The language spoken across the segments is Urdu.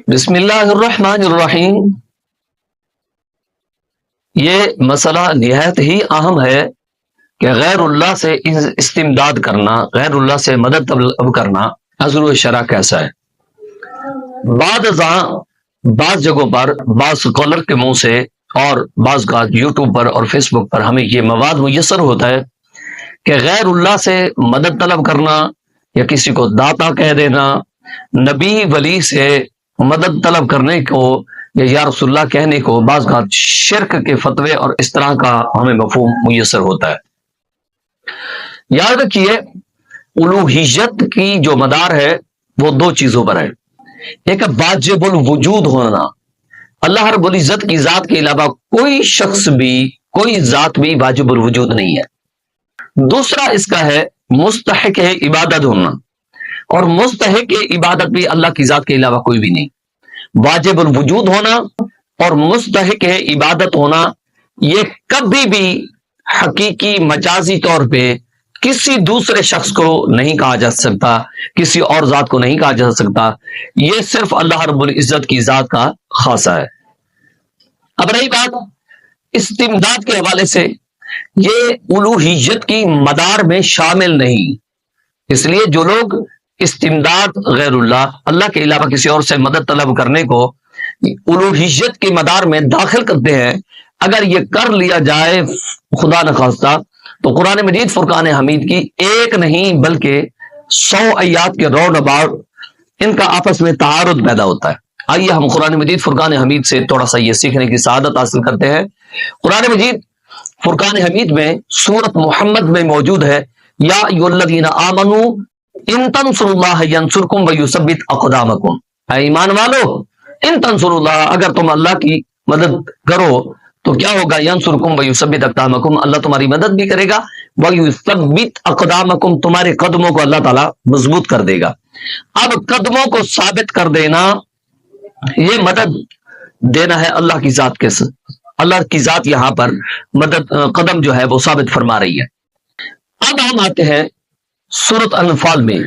بسم اللہ الرحمن الرحیم۔ یہ مسئلہ نہایت ہی اہم ہے کہ غیر اللہ سے استمداد کرنا، غیر اللہ سے مدد طلب کرنا عزل و شرع کیسا ہے۔ بعض جگہوں پر بعض اسکالر کے منہ سے اور بعض کا یوٹیوب پر اور فیس بک پر ہمیں یہ مواد میسر ہوتا ہے کہ غیر اللہ سے مدد طلب کرنا یا کسی کو داتا کہہ دینا، نبی ولی سے مدد طلب کرنے کو یا رسول اللہ کہنے کو بعض کا شرک کے فتوے اور اس طرح کا ہمیں مفہوم میسر ہوتا ہے۔ یاد رکھیے، الوہیت کی جو مدار ہے وہ دو چیزوں پر ہے۔ ایک واجب الوجود ہونا، اللہ رب العزت کی ذات کے علاوہ کوئی شخص بھی، کوئی ذات بھی واجب الوجود نہیں ہے۔ دوسرا اس کا ہے مستحق عبادت ہونا، اور مستحق عبادت بھی اللہ کی ذات کے علاوہ کوئی بھی نہیں۔ واجب الوجود ہونا اور مستحق عبادت ہونا، یہ کبھی بھی حقیقی مجازی طور پہ کسی دوسرے شخص کو نہیں کہا جا سکتا، کسی اور ذات کو نہیں کہا جا سکتا، یہ صرف اللہ رب العزت کی ذات کا خاصہ ہے۔ اب رہی بات استمداد کے حوالے سے، یہ الوہیت کی مدار میں شامل نہیں، اس لیے جو لوگ استمداد غیر اللہ کے علاوہ کسی اور سے مدد طلب کرنے کو الوہیت کی مدار میں داخل کرتے ہیں، اگر یہ کر لیا جائے خدا نخواستہ تو قرآن مجید فرقان حمید کی ایک نہیں بلکہ 100 آیات کے راؤنڈ اباؤٹ ان کا آپس میں تعارض پیدا ہوتا ہے۔ آئیے ہم قرآن مجید فرقان حمید سے تھوڑا سا یہ سیکھنے کی سعادت حاصل کرتے ہیں۔ قرآن مجید فرقان حمید میں سورت محمد میں موجود ہے، یا ایھا الذین آمنوا ان تنصروا اللہ ینصرکم ویثبت اقدامکم، اے ایمان والو ان تنصروا اللہ، اگر تم اللہ کی مدد کرو تو کیا ہوگا؟ ینصرکم ویثبت اقدامکم، اللہ تمہاری مدد بھی کرے گا، ویثبت اقدامکم، تمہارے قدموں کو اللہ تعالیٰ مضبوط کر دے گا۔ اب قدموں کو ثابت کر دینا، یہ مدد دینا ہے اللہ کی ذات کے ساتھ، اللہ کی ذات یہاں پر مدد قدم جو ہے وہ ثابت فرما رہی ہے۔ اب ہم آتے ہیں سورۃ انفال میں،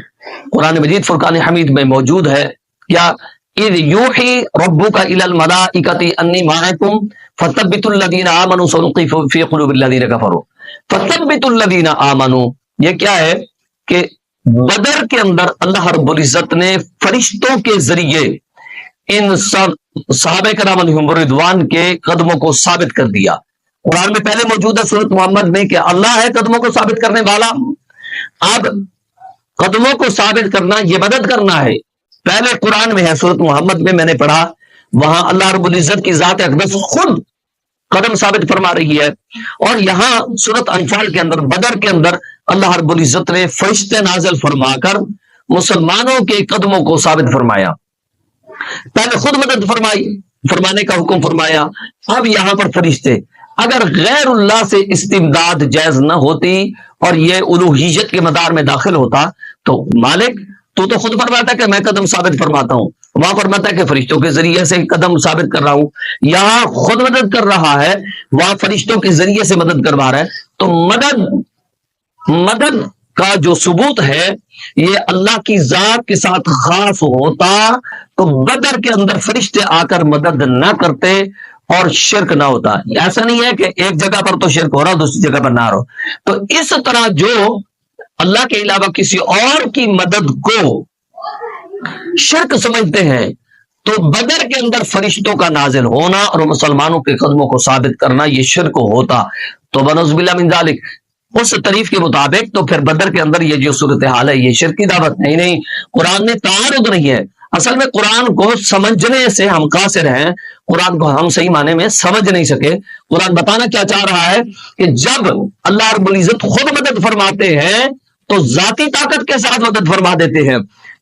قرآن مجید فرقان حمید میں موجود ہے، یا اذ یوحی ربک الی الملائکۃ انی معکم فثبتوا الذین آمنوا سنلقی فی قلوب الذین کفروا، فثبتوا الذین آمنوا، یہ کیا ہے کہ بدر کے اندر اللہ رب العزت نے فرشتوں کے ذریعے ان صحابہ کرام علیہم رضوان کے قدموں کو ثابت کر دیا۔ قرآن میں پہلے موجود ہے سورۃ محمد میں کہ اللہ ہے قدموں کو ثابت کرنے والا۔ اب قدموں کو ثابت کرنا یہ مدد کرنا ہے، پہلے قرآن میں ہے سورۃ محمد میں نے پڑھا، وہاں اللہ رب العزت کی ذات اقدس خود قدم ثابت فرما رہی ہے، اور یہاں سورۃ انفال کے اندر بدر کے اندر اللہ رب العزت نے فرشتے نازل فرما کر مسلمانوں کے قدموں کو ثابت فرمایا، پہلے خود مدد فرمانے کا حکم فرمایا، اب یہاں پر فرشتے۔ اگر غیر اللہ سے استمداد جائز نہ ہوتی اور یہ الوہیت کے مدار میں داخل ہوتا تو مالک تو خود فرماتا ہے کہ میں قدم ثابت فرماتا ہوں، وہاں فرماتا ہے کہ فرشتوں کے ذریعے سے قدم ثابت کر رہا ہوں، یہاں خود مدد کر رہا ہے، وہاں فرشتوں کے ذریعے سے مدد کروا رہا ہے، تو مدد کا جو ثبوت ہے یہ اللہ کی ذات کے ساتھ خاص ہوتا تو بدر کے اندر فرشتے آ کر مدد نہ کرتے اور شرک نہ ہوتا۔ ایسا نہیں ہے کہ ایک جگہ پر تو شرک ہو رہا دوسری جگہ پر نہ ہو، تو اس طرح جو اللہ کے علاوہ کسی اور کی مدد کو شرک سمجھتے ہیں، تو بدر کے اندر فرشتوں کا نازل ہونا اور مسلمانوں کے قدموں کو ثابت کرنا یہ شرک ہوتا، تو بنعوذ باللہ من ذالک، اس تعریف کے مطابق تو پھر بدر کے اندر یہ جو صورتحال ہے یہ شرک کی دعوت نہیں، قرآن میں تعارض نہیں ہے۔ اصل میں قرآن کو سمجھنے سے ہم قاصر ہیں، قرآن کو ہم صحیح معنی میں سمجھ نہیں سکے۔ قرآن بتانا کیا چاہ رہا ہے کہ جب اللہ رب العزت خود مدد فرماتے ہیں تو ذاتی طاقت کے ساتھ مدد فرما دیتے ہیں،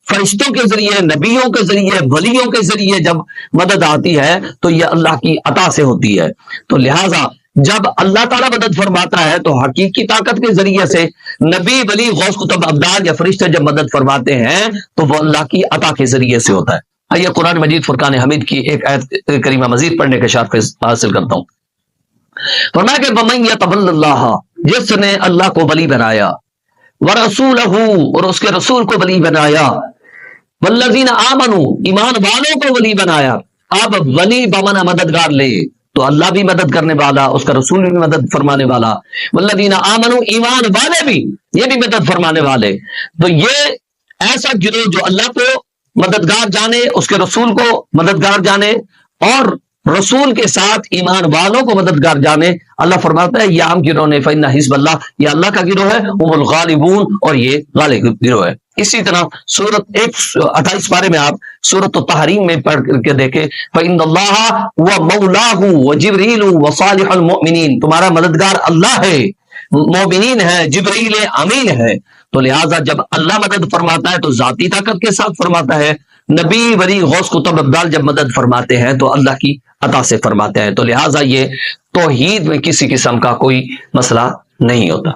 فرشتوں کے ذریعے، نبیوں کے ذریعے، ولیوں کے ذریعے جب مدد آتی ہے تو یہ اللہ کی عطا سے ہوتی ہے، تو لہٰذا جب اللہ تعالیٰ مدد فرماتا ہے تو حقیقی طاقت کے ذریعے سے، نبی ولی غوث قطب ابدال یا فرشتے جب مدد فرماتے ہیں تو وہ اللہ کی عطا کے ذریعے سے ہوتا ہے۔ آئیے قرآن مجید فرقان حمید کی ایک آیت کریمہ مزید پڑھنے کے شرف حاصل کرتا ہوں۔ فرمایا کہ وَمَن يَتَوَلَّ اللَّهَ، جس نے اللہ کو ولی بنایا، وَرَسُولَهُ، اور اس کے رسول کو ولی بنایا، والذین آمنوا ایمان والوں کو ولی بنایا. اب ولی بمانا مددگار لے تو اللہ بھی مدد کرنے والا, اس کا رسول بھی مدد فرمانے والا. والذین آمنوا ایمان والے بھی, یہ بھی مدد فرمانے والے. تو یہ ایسا گروہ جو اللہ کو مددگار جانے, اس کے رسول کو مددگار جانے, اور رسول کے ساتھ ایمان والوں کو مددگار جانے. اللہ فرماتا ہے یہ عام گروہ نے فإن حزب اللہ, یہ اللہ کا گروہ ہے, هم الغالبون, اور یہ غالب گروہ ہے. اسی طرح سورت 28 پارے میں آپ سورت التحریم میں پڑھ کے دیکھیں فإن اللہ ومولاہ وجبریل وصالح المؤمنین, تمہارا مددگار اللہ ہے, مومنین ہے, جبریل امین ہے. تو لہٰذا جب اللہ مدد فرماتا ہے تو ذاتی طاقت کے ساتھ فرماتا ہے. نبی ولی غوث قطب ابدال جب مدد فرماتے ہیں تو اللہ کی عطا سے فرماتے ہیں. تو لہٰذا یہ توحید میں کسی قسم کا کوئی مسئلہ نہیں ہوتا.